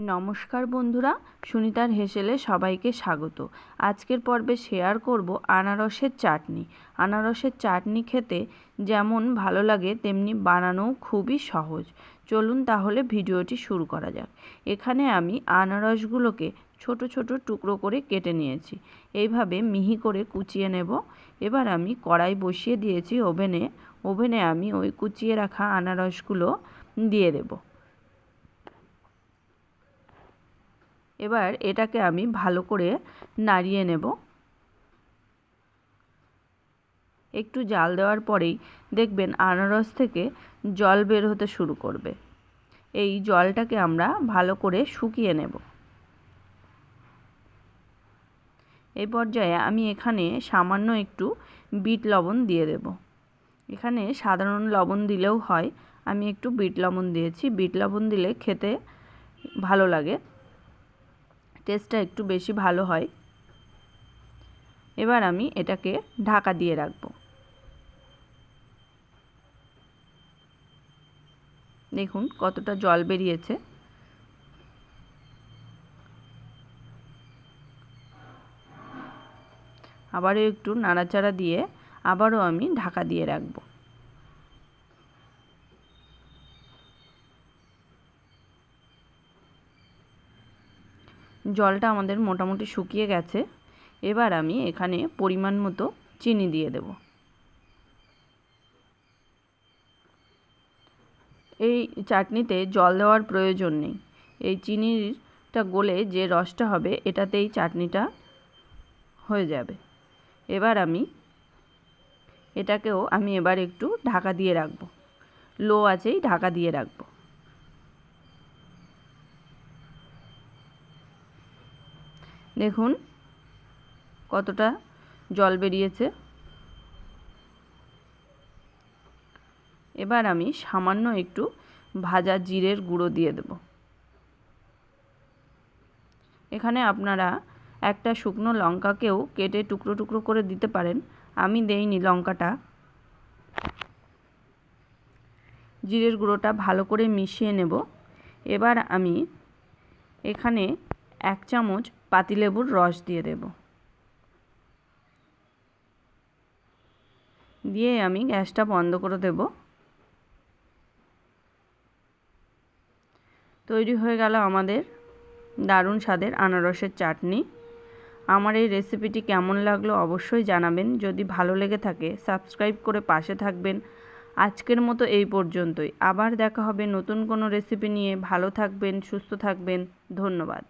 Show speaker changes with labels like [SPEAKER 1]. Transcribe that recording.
[SPEAKER 1] নমস্কার বন্ধুরা, সুনিতার হেসেলে সবাইকে স্বাগত। আজকের পর্বে শেয়ার করব আনারসের চাটনি। আনারসের চাটনি খেতে যেমন ভালো লাগে তেমনি বানানোও খুবই সহজ। চলুন তাহলে ভিডিওটি শুরু করা যাক। এখানে আমি আনারসগুলোকে ছোট ছোট টুকরো করে কেটে নিয়েছি। এইভাবে মিহি করে কুচিয়ে নেব। এবার আমি কড়াই বসিয়ে দিয়েছি ওভেনে আমি ওই কুচিয়ে রাখা আনারসগুলো দিয়ে দেব। এবার এটাকে আমি ভালো করে নাড়িয়ে নেব। একটু জাল দেওয়ার পরেই দেখবেন আনারস থেকে জল বের হতে শুরু করবে। এই জলটাকে আমরা ভালো করে শুকিয়ে নেব। এই পর্যায়ে আমি এখানে সামান্য একটু বিট লবণ দিয়ে দেব। এখানে সাধারণ লবণ দিলেও হয়, আমি একটু বিট লবণ দিয়েছি। বিট লবণ দিলে খেতে ভালো লাগে, টেস্টটা একটু বেশি ভালো হয়। এবার আমি এটাকে ঢাকা দিয়ে রাখব। দেখুন কতটা জল বেরিয়েছে। আবারও একটু নাড়াচাড়া দিয়ে আবারও আমি ঢাকা দিয়ে রাখব। জলটা আমাদের মোটামুটি শুকিয়ে গেছে। এবার আমি এখানে পরিমাণ মতো চিনি দিয়ে দেব। এই চাটনিতে জল দেওয়ার প্রয়োজন নেই। এই চিনিটা গলে যে রসটা হবে এটাতেই চাটনিটা হয়ে যাবে। এবার এটাকেও আমি এবার একটু ঢাকা দিয়ে রাখব। লো আঁচেই ঢাকা দিয়ে রাখব। দেখুন কতটা জল বেরিয়েছে। এবার আমি সামান্য একটু ভাজা জিরের গুঁড়ো দিয়ে দেব। এখানে আপনারা একটা শুকনো লঙ্কাকেও কেটে টুকরো টুকরো করে দিতে পারেন, আমি দেইনি লঙ্কাটা। জিরের গুঁড়োটা ভালো করে মিশিয়ে নেব। এবার আমি এখানে 1 চামচ পাতিলেবুর রস দিয়ে দেব। দিয়ে আমি গ্যাসটা বন্ধ করে দেব। তৈরি হয়ে গেল আমাদের দারুণ স্বাদের আনারসের চাটনি। আমার এই রেসিপিটি কেমন লাগলো অবশ্যই জানাবেন। যদি ভালো লেগে থাকে সাবস্ক্রাইব করে পাশে থাকবেন। আজকের মতো এই পর্যন্তই। আবার দেখা হবে নতুন কোনো রেসিপি নিয়ে। ভালো থাকবেন, সুস্থ থাকবেন। ধন্যবাদ।